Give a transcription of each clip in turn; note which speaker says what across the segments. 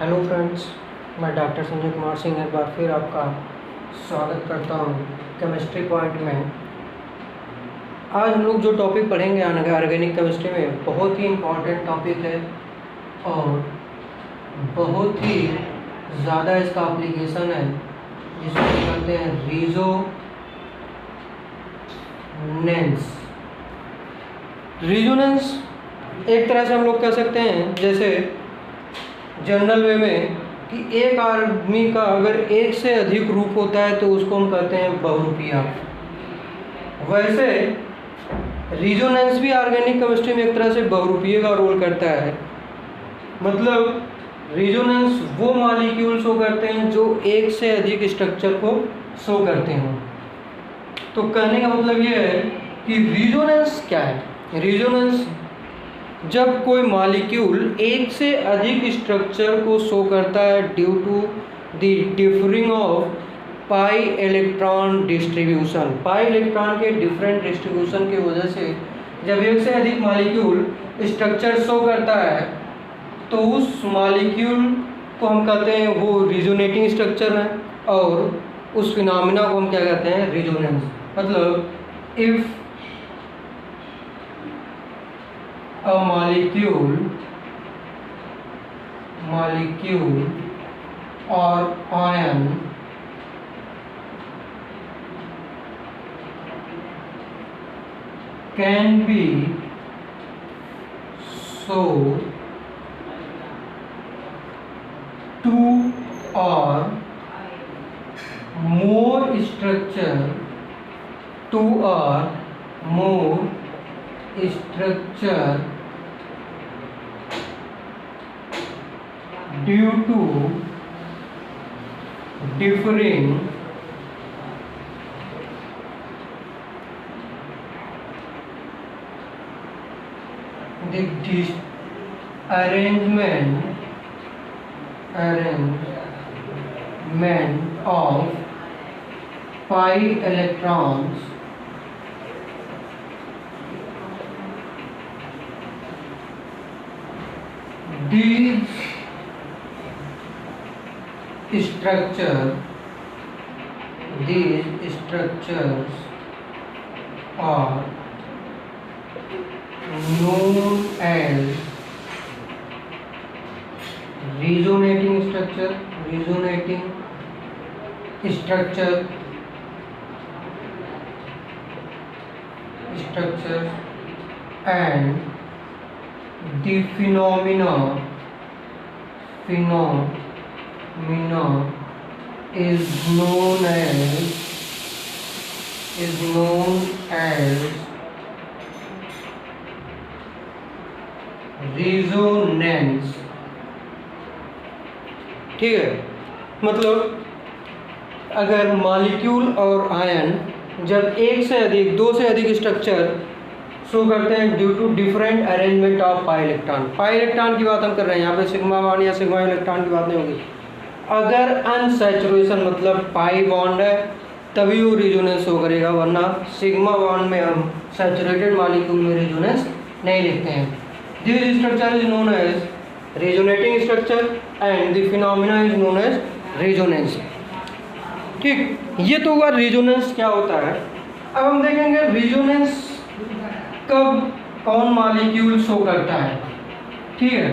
Speaker 1: Hello friends, मैं doctor Sanjay Kumar Singh एक बार फिर आपका स्वागत करता हूँ केमिस्ट्री पॉइंट में। आज हम लोग जो टॉपिक पढ़ेंगे ऑर्गेनिक केमिस्ट्री में बहुत ही इम्पोर्टेंट टॉपिक है और बहुत ही ज़्यादा इसका एप्लीकेशन है, जिसको कहते हैं रेजोनेंस। रेजोनेंस एक तरह से हम लोग कह सकते हैं, जैसे जनरल वे में, कि एक आदमी का अगर एक से अधिक रूप होता है तो उसको हम कहते हैं बहुरूपिया। वैसे रेजोनेंस भी ऑर्गेनिक केमिस्ट्री में एक तरह से बहुरूपिये का रोल करता है। मतलब रेजोनेंस वो मॉलिक्यूल शो करते हैं जो एक से अधिक स्ट्रक्चर को शो करते हैं। तो कहने का मतलब ये है कि रेजोनेंस क्या है। रेजोनेंस जब कोई मॉलिक्यूल एक से अधिक स्ट्रक्चर को शो करता है due to the differing of pi electron distribution. Pi electron के डिफरेंट डिस्ट्रीब्यूशन की वजह से जब एक से अधिक मॉलिक्यूल स्ट्रक्चर शो करता है तो उस मॉलिक्यूल को हम कहते हैं वो रेजोनेटिंग स्ट्रक्चर है, और उस फिनोमेना को हम क्या कहते हैं, रेजोनेंस। मतलब if a molecule or ion can be so two or more structure due to differing the arrangement of pi electrons these structures are known as resonating structure and the phenomena is known as resonance. ठीक है, मतलब अगर molecule और ion जब एक से अधिक, दो से अधिक स्ट्रक्चर शो करते हैं due to different arrangement of pi electron. Pi electron की बात हम कर रहे हैं, यहाँ पे सिग्मा वन या सिग्मा इलेक्ट्रॉन की बात नहीं होगी। अगर अनसैचुरेशन मतलब पाई बॉन्ड है तभी वो रेजोनेंस शो करेगा, वरना सिग्मा बॉन्ड में हम सैचुरेटेड मॉलिक्यूल में रेजोनेंस नहीं लिखते हैं। This structure is known as resonating structure and the phenomena is known as resonance. ठीक, ये तो हुआ रेजोनेंस क्या होता है। अब हम देखेंगे रेजोनेंस कब कौन मॉलिक्यूल शो करता है। ठीक है,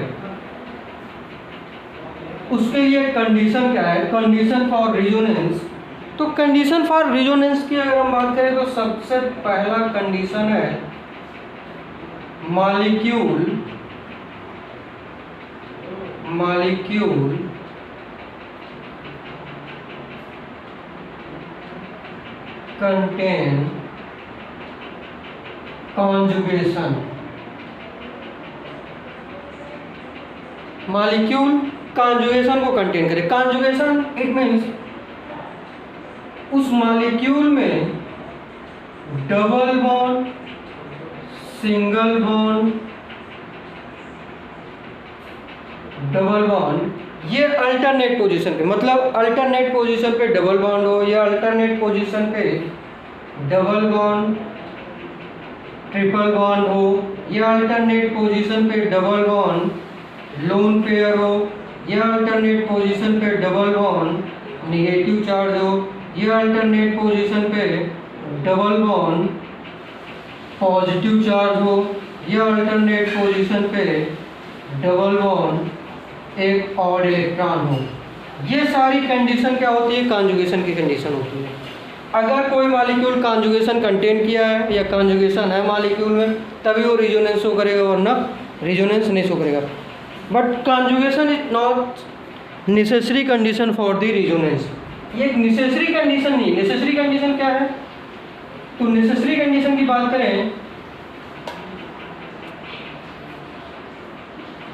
Speaker 1: उसके लिए कंडीशन क्या है, कंडीशन फॉर रेजोनेंस। तो कंडीशन फॉर रेजोनेंस की अगर हम बात करें तो सबसे पहला कंडीशन है molecule contain conjugation. Molecule conjugation को कंटेन करे। कॉन्जुगेशन इट मीन्स उस मॉलिक्यूल में double bond, single bond, double bond, ये अल्टरनेट पोजीशन पे, मतलब अल्टरनेट पोजीशन पे डबल बॉन्ड हो या अल्टरनेट पोजीशन पे डबल बॉन्ड ट्रिपल बॉन्ड हो, या अल्टरनेट पोजीशन पे डबल बॉन्ड लोन पेयर हो, ये अल्टरनेट पोजीशन पे डबल बॉन्ड निगेटिव चार्ज हो, ये अल्टरनेट पोजीशन पे डबल बॉन्ड पॉजिटिव चार्ज हो, ये अल्टरनेट पोजीशन पे डबल बॉन्ड एक ऑड इलेक्ट्रॉन हो। ये सारी कंडीशन क्या होती है? कॉन्जुगेशन की कंडीशन होती है। अगर कोई मॉलिक्यूल कॉन्जुगेशन कंटेन किया है या कॉन्जुगेशन है मॉलिक्यूल में, तभी वो रिजोनेंस शो करेगा, वरना रिजोनेंस नहीं शो करेगा। But conjugation is not necessary condition for the resonance. ये एक नेसेसरी कंडीशन नहीं। नेसेसरी कंडीशन क्या है? तो नेसेसरी कंडीशन की बात करें,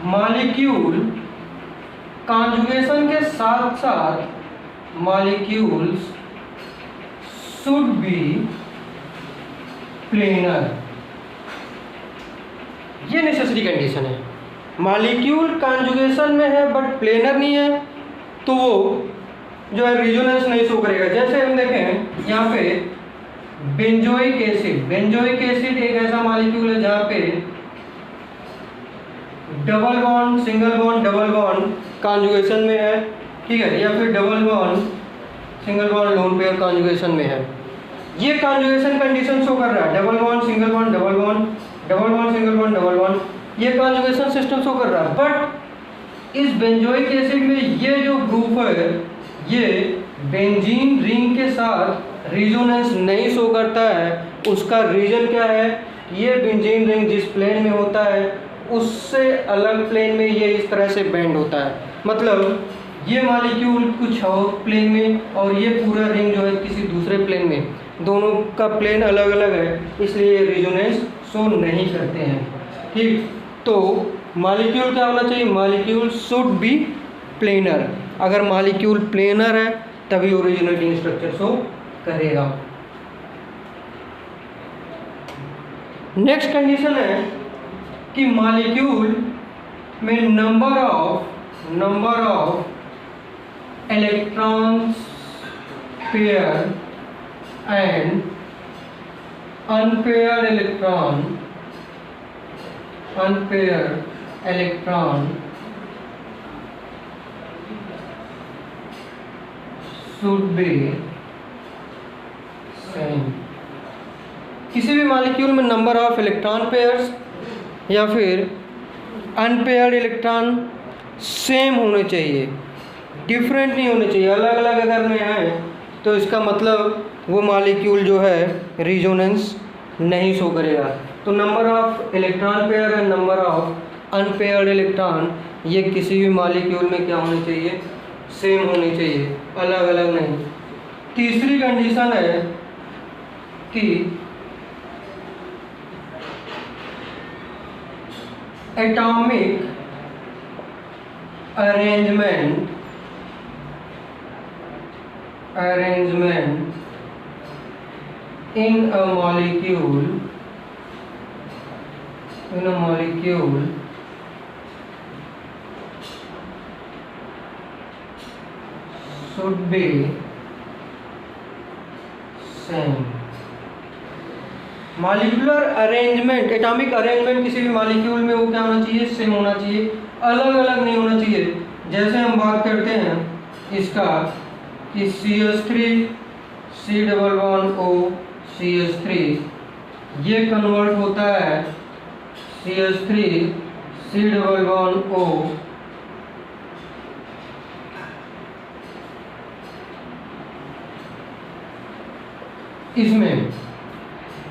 Speaker 1: मॉलिक्यूल कॉन्जुगेशन के साथ साथ मॉलिक्यूल्स शुड बी प्लेनर। ये नेसेसरी कंडीशन है। मॉलिक्यूल कॉन्जुगेशन में है बट प्लेनर नहीं है, तो वो जो है रिजोनेंस नहीं शो करेगा। जैसे हम देखें यहाँ पे बेंजोइक एसिड। बेंजोइक एसिड एक ऐसा मॉलिक्यूल है जहाँ पे double bond, single bond, double bond conjugation में है, ठीक है, या फिर double bond, single bond, lone pair conjugation में है। ये कॉन्जुगेशन कंडीशन शो कर रहा है, double bond, single bond, double bond, double bond, single bond, double bond, ये कॉन्जुगेशन सिस्टम शो कर रहा है। बट इस बेंजोइक एसिड में ये जो ग्रुप है, ये बेंजीन रिंग के साथ रिजोनेंस नहीं शो करता है। उसका रीजन क्या है? ये बेंजीन रिंग जिस प्लेन में होता है उससे अलग प्लेन में ये इस तरह से बेंड होता है। मतलब ये मॉलिक्यूल कुछ और प्लेन में और ये पूरा रिंग जो है किसी दूसरे प्लेन में, दोनों का प्लेन अलग अलग है, इसलिए रिजोनेंस शो नहीं करते हैं। ठीक, तो मॉलिक्यूल क्या होना चाहिए? Molecule should be planar. अगर मॉलिक्यूल प्लेनर है तभी ओरिजिनेटिंग स्ट्रक्चर शो करेगा। नेक्स्ट कंडीशन है कि मॉलिक्यूल में number of electrons pair and unpaired electron should be same. किसी भी मॉलिक्यूल में नंबर ऑफ इलेक्ट्रॉन पेयर्स या फिर अनपेयर्ड इलेक्ट्रॉन सेम होने चाहिए, डिफरेंट नहीं होने चाहिए। अलग अलग अगर में है तो इसका मतलब वो मॉलिक्यूल जो है रिजोनेंस नहीं शो करेगा। तो number of electron pair and number of unpaired electron ये किसी भी मॉलिक्यूल में क्या होने चाहिए? सेम होनी चाहिए, अलग अलग नहीं। तीसरी कंडीशन है कि atomic arrangement in a molecule should be same। Molecular arrangement, atomic arrangement किसी भी मॉलिक्यूल में वो क्या होना चाहिए? सेम होना चाहिए, अलग अलग नहीं होना चाहिए। जैसे हम बात करते हैं इसका कि CH3 C double bond O CH3, ये कन्वर्ट होता है CH3 C double bond O इसमें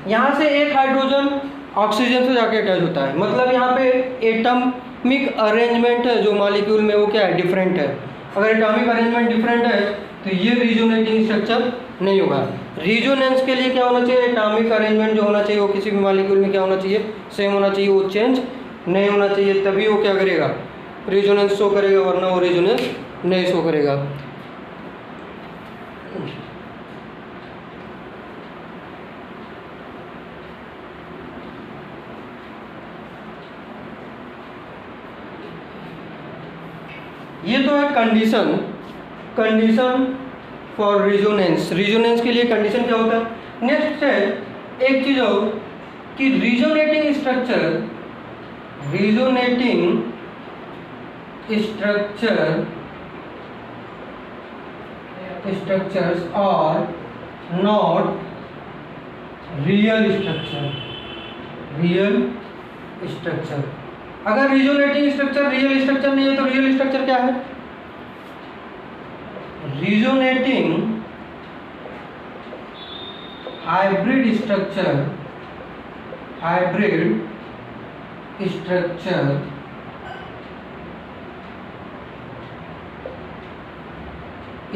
Speaker 1: यहाँ से एक हाइड्रोजन ऑक्सीजन से जाके अटैच होता है। मतलब यहाँ पे एटॉमिक अरेंजमेंट है जो मॉलिक्यूल में वो क्या है? डिफरेंट है। अगर एटॉमिक अरेंजमेंट डिफरेंट है तो ये रिजोनेटिंग स्ट्रक्चर नहीं होगा। रिजोनेंस के लिए क्या होना चाहिए? एटॉमिक अरेंजमेंट जो होना चाहिए वो किसी भी मॉलिक्यूल में क्या होना चाहिए? सेम होना चाहिए, वो चेंज नहीं होना चाहिए, तभी वो क्या करेगा? रिजोनेंस शो करेगा, वरना वो रिजोनेंस नहीं शो करेगा। ये तो है कंडीशन फॉर रिजोनेंस। रिजोनेंस के लिए कंडीशन क्या होता है? नेक्स्ट है एक चीज और कि structures are not real structure। अगर रिजोनेटिंग स्ट्रक्चर रियल स्ट्रक्चर नहीं है तो रियल स्ट्रक्चर क्या है? Resonating hybrid structure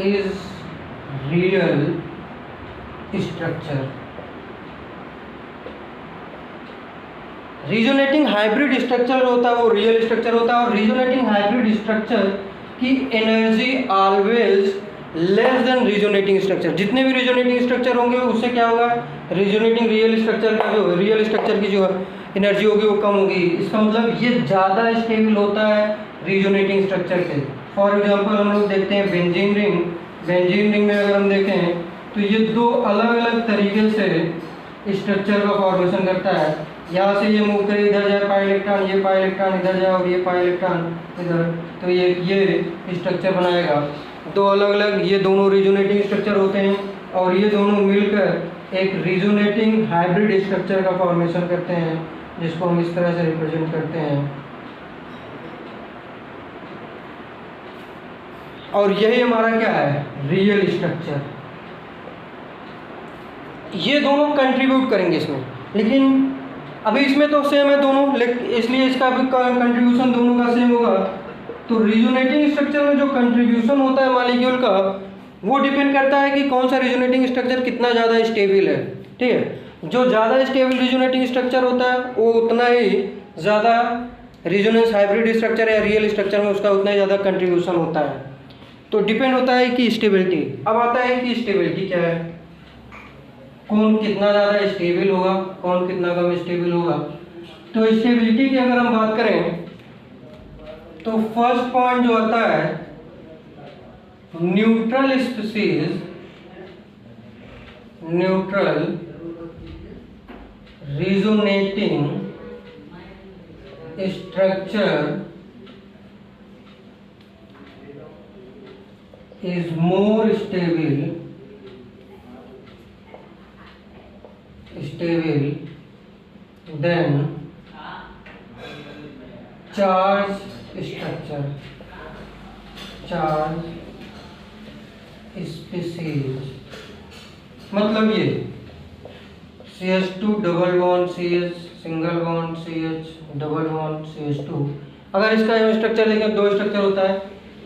Speaker 1: is real structure। Resonating hybrid structure होता है वो रियल स्ट्रक्चर होता है, और रिजोनेटिंग हाइब्रिड स्ट्रक्चर की energy always less than resonating structure. जितने भी रिजोनेटिंग स्ट्रक्चर होंगे उससे क्या होगा? रिजोनेटिंग रियल स्ट्रक्चर का जो रियल स्ट्रक्चर की जो एनर्जी होगी वो कम होगी। इसका मतलब ये ज़्यादा स्टेबल होता है रिजोनेटिंग स्ट्रक्चर के। फॉर एग्जांपल हम लोग देखते हैं बेंजीन रिंग में अगर हम देखें तो ये दो अलग अलग तरीके से स्ट्रक्चर का फॉर्मेशन करता है। यहाँ से ये मूव करे इधर जाए पाई इलेक्ट्रॉन, ये पाई इलेक्ट्रॉन इधर जाए और ये पाई इलेक्ट्रॉन इधर, तो ये स्ट्रक्चर बनाएगा। दो अलग अलग ये दोनों रिजोनेटिंग स्ट्रक्चर होते हैं और ये दोनों मिलकर एक रिजोनेटिंग हाइब्रिड स्ट्रक्चर का फॉर्मेशन करते हैं, जिसको हम इस तरह से रिप्रेजेंट करते हैं। और यही हमारा क्या है? Real structure. ये दोनों कंट्रीब्यूट करेंगे इसमें, लेकिन अभी इसमें तो सेम है दोनों, इसलिए इसका भी कंट्रीब्यूशन दोनों का सेम होगा। तो रिजोनेटिंग स्ट्रक्चर में जो कंट्रीब्यूशन होता है मॉलिक्यूल का वो डिपेंड करता है कि कौन सा रिजोनेटिंग स्ट्रक्चर कितना ज़्यादा स्टेबल है। ठीक है, जो ज़्यादा स्टेबल रिजोनेटिंग स्ट्रक्चर होता है वो उतना ही ज़्यादा रिजोनेंस हाइब्रिड स्ट्रक्चर या रियल स्ट्रक्चर में उसका उतना ही ज़्यादा कंट्रीब्यूशन होता है। तो डिपेंड होता है कि स्टेबिलिटी। अब आता है कि स्टेबिलिटी क्या है, कौन कितना ज़्यादा स्टेबल होगा, कौन कितना कम स्टेबल होगा। तो स्टेबिलिटी की अगर हम बात करें तो फर्स्ट पॉइंट जो आता है neutral species, neutral resonating structure is more stable than charge structure, charge species। मतलब ये CH2 double bond CH, single bond CH, double bond CH2। अगर इसका स्ट्रक्चर देखें, दो स्ट्रक्चर होता है,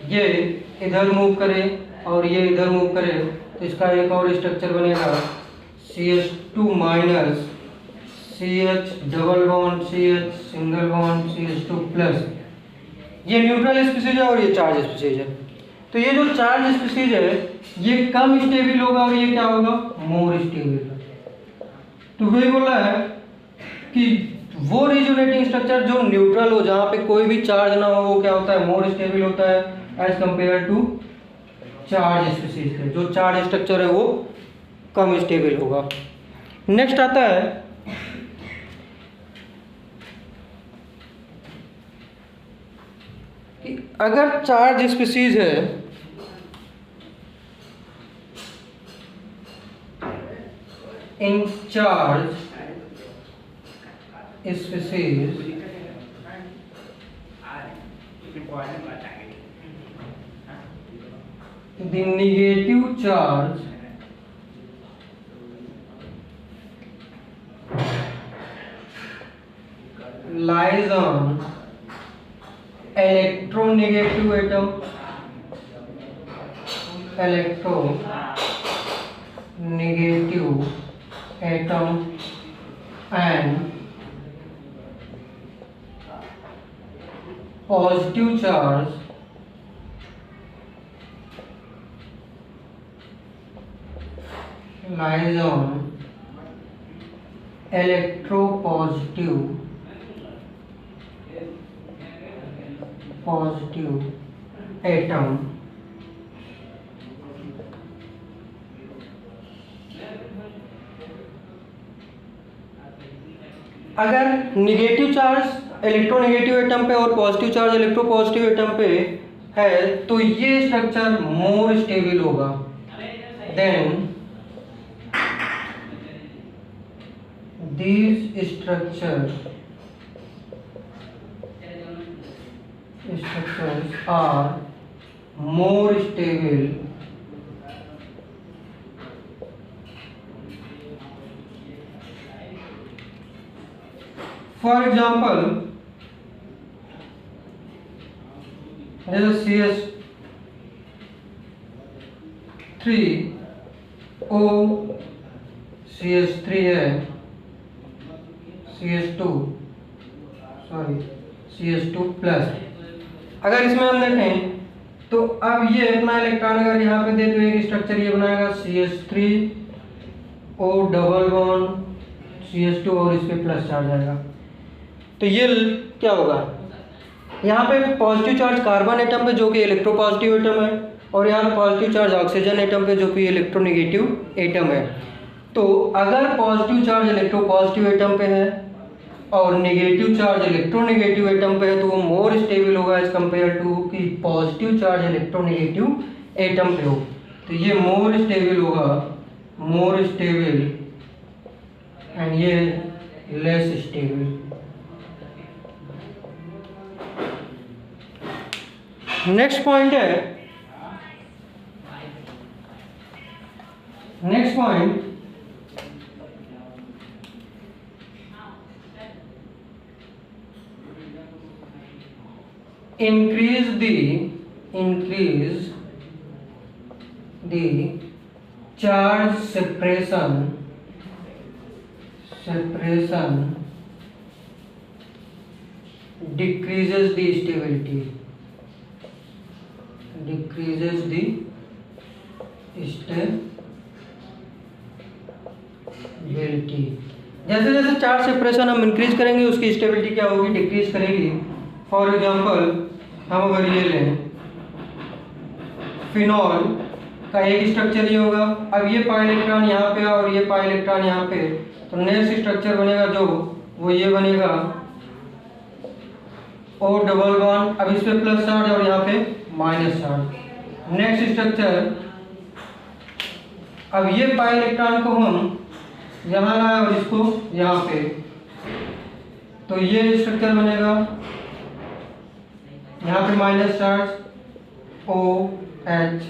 Speaker 1: ये इधर मूव करे और ये इधर मूव करे, तो इसका एक और स्ट्रक्चर बनेगा CH2 minus CH double bond CH, single bond CH2 plus. ये न्यूट्रल स्पीसीज है और ये चार्ज स्पीसीज है। तो ये जो चार्ज स्पीसीज है ये कम स्टेबल होगा और ये क्या होगा? More stable. तो वही बोला है कि वो रिजोनेटिंग स्ट्रक्चर जो न्यूट्रल हो, जहाँ पे कोई भी चार्ज ना हो, वो क्या होता है? मोर स्टेबल होता है as compare to charge species के। जो चार्ज स्ट्रक्चर है वो कम स्टेबल होगा। नेक्स्ट आता है कि अगर चार्ज स्पीसीज है in charge species the negative charge lies on electronegative atom, and positive charge lies on electropositive atom। अगर निगेटिव चार्ज इलेक्ट्रोनेगेटिव एटम पे और पॉजिटिव चार्ज इलेक्ट्रोपॉजिटिव एटम पे है, तो ये स्ट्रक्चर मोर स्टेबल होगा then these structures are more stable for example जैसे CH3O CH3 है CH2 प्लस। अगर इसमें हम देखें तो अब ये अपना इलेक्ट्रॉन अगर यहाँ पे दे तो एक स्ट्रक्चर ये बनाएगा CH3O डबल बॉन्ड CH2 और इस पे प्लस चार्ज आएगा। तो ये क्या होगा, यहाँ पे पॉजिटिव चार्ज कार्बन एटम पे जो कि इलेक्ट्रोपॉजिटिव एटम है, और यहाँ पे पॉजिटिव चार्ज ऑक्सीजन एटम पे जो कि इलेक्ट्रोनेगेटिव एटम है। तो अगर पॉजिटिव चार्ज इलेक्ट्रोपॉजिटिव एटम पे है और नेगेटिव चार्ज इलेक्ट्रोनेगेटिव एटम पे है तो वो मोर स्टेबल होगा एज कंपेयर टू कि पॉजिटिव चार्ज इलेक्ट्रोनेगेटिव एटम पे हो। तो ये मोर स्टेबल होगा, मोर स्टेबल, एंड ये लेस स्टेबल। नेक्स्ट पॉइंट है, next point increase the charge separation decreases the stability, जैसे जैसे चार्ज सेपरेशन हम इंक्रीज करेंगे उसकी स्टेबिलिटी क्या होगी, डिक्रीज करेगी। फॉर एग्जांपल हम अगर ये लें फिनॉल का एक स्ट्रक्चर ये होगा, अब ये पाई इलेक्ट्रॉन यहाँ पे और ये पाई इलेक्ट्रॉन यहाँ पे, तो नेक्स्ट स्ट्रक्चर बनेगा जो वो ये बनेगा O डबल बॉन्ड, अब इस पे प्लस चार्ज और यहाँ पे माइनस चार्ज। नेक्स्ट स्ट्रक्चर, अब ये पाई इलेक्ट्रॉन को हम यहाँ लाए और इसको यहाँ पे, तो ये स्ट्रक्चर बनेगा यहाँ पे माइनस चार्ज OH।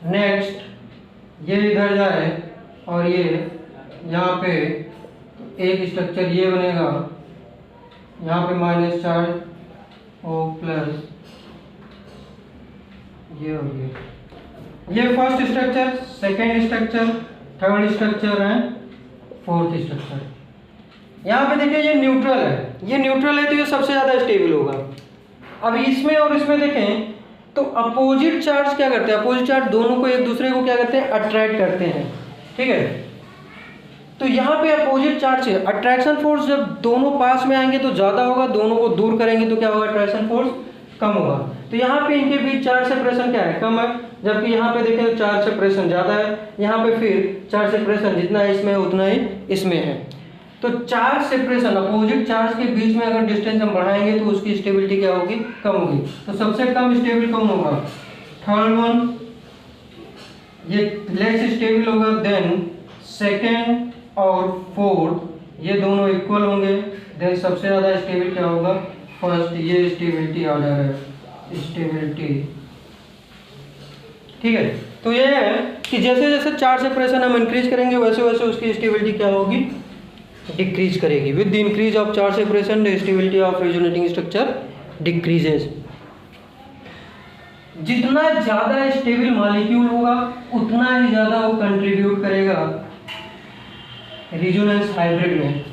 Speaker 1: नेक्स्ट ये इधर जाए और ये यहाँ पे एक स्ट्रक्चर ये बनेगा, यहाँ पे माइनस चार्ज O प्लस, ये हो गया। ये first structure, second structure, third structure and fourth structure. यहाँ पे देखिए ये न्यूट्रल है, ये न्यूट्रल है तो ये सबसे ज़्यादा स्टेबल होगा। अब इसमें और इसमें देखें तो अपोजिट चार्ज क्या करते हैं, अपोजिट चार्ज दोनों को एक दूसरे को क्या करते हैं, अट्रैक्ट करते हैं, ठीक है। तो यहाँ पे अपोजिट चार्ज है, अट्रैक्शन फोर्स जब दोनों पास में आएंगे तो ज़्यादा होगा, दोनों को दूर करेंगे तो क्या होगा, अट्रैक्शन फोर्स कम होगा। तो यहाँ पे इनके बीच चार्ज सेपरेशन क्या है, कम है, जबकि यहाँ पे देखें तो चार्ज सेपरेशन ज़्यादा है। यहाँ पे फिर चार्ज सेपरेशन जितना इसमें है उतना ही इसमें है। तो चार्ज सेपरेशन अपोजिट चार्ज के बीच में अगर डिस्टेंस हम बढ़ाएंगे तो उसकी स्टेबिलिटी क्या होगी, कम होगी। तो सबसे कम स्टेबल कौन होगा, थर्ड वन, ये लेस स्टेबल होगा। देन सेकेंड और फोर्थ ये दोनों इक्वल होंगे। देन सबसे ज़्यादा स्टेबल क्या होगा, फर्स्ट, ये स्टेबिलिटी ऑर्डर है, स्टेबिलिटी, ठीक है। तो ये है कि जैसे जैसे चार्ज सेपरेशन हम इंक्रीज करेंगे वैसे वैसे उसकी स्टेबिलिटी क्या होगी, डिक्रीज करेगी। With the increase of charge separation the stability of resonating structure decreases. जितना ज़्यादा स्टेबल मॉलिक्यूल होगा उतना ही ज़्यादा वो कंट्रीब्यूट करेगा रेजोनेंस हाइब्रिड में,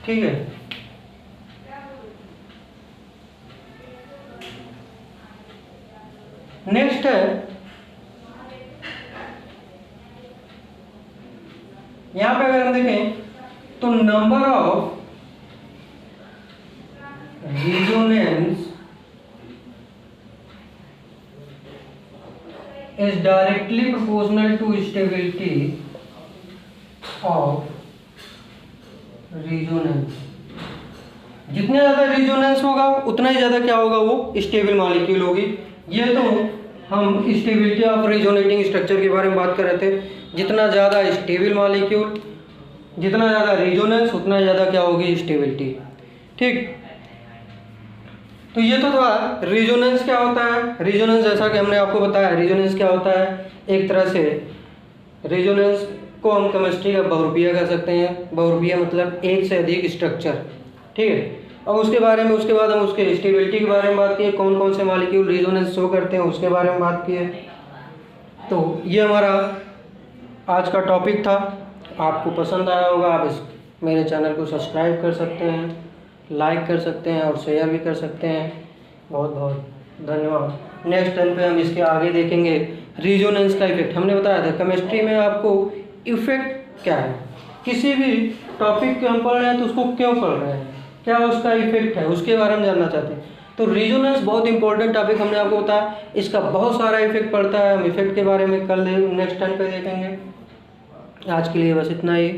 Speaker 1: ठीक है। नेक्स्ट है, यहां पे अगर हम देखें तो number of resonance is directly proportional to stability of resonance। जितने ज़्यादा रेजोनेंस होगा उतना ही ज़्यादा क्या होगा, वो स्टेबल मॉलिक्यूल होगी। ये तो हम स्टेबिलिटी ऑफ रेजोनेटिंग स्ट्रक्चर के बारे में बात कर रहे थे। जितना ज़्यादा स्टेबल मॉलिक्यूल, जितना ज़्यादा रेजोनेंस, उतना ज़्यादा क्या होगी, स्टेबिलिटी। ठीक, तो ये तो था रेजोनेंस क्या होता है। रेजोनेंस जैसा कि हमने आपको बताया, रेजोनेंस क्या होता है, एक तरह से रेजोनेंस को हम केमिस्ट्री का बहुरूपिया कह सकते हैं। बहुरूपिया मतलब एक से अधिक स्ट्रक्चर। ठीक है, अब उसके बारे में, उसके बाद हम उसके स्टेबिलिटी के बारे में बात किए, कौन कौन से मॉलिक्यूल रेजोनेंस शो करते हैं उसके बारे में बात किए। तो ये हमारा आज का टॉपिक था। आपको पसंद आया होगा, आप इस मेरे चैनल को सब्सक्राइब कर सकते हैं, लाइक कर सकते हैं और शेयर भी कर सकते हैं। बहुत बहुत धन्यवाद। नेक्स्ट टाइम पे हम इसके आगे देखेंगे रेजोनेंस का इफेक्ट। हमने बताया था केमिस्ट्री में आपको इफेक्ट क्या है, किसी भी टॉपिक को हम पढ़ रहे हैं तो उसको क्यों पढ़ रहे हैं, क्या उसका इफेक्ट है, उसके बारे में जानना चाहते हैं। तो रेजोनेंस बहुत इंपॉर्टेंट टॉपिक हमने आपको बताया, इसका बहुत सारा इफेक्ट पड़ता है। हम इफेक्ट के बारे में कल नेक्स्ट टाइम पे देखेंगे। आज के लिए बस इतना ही।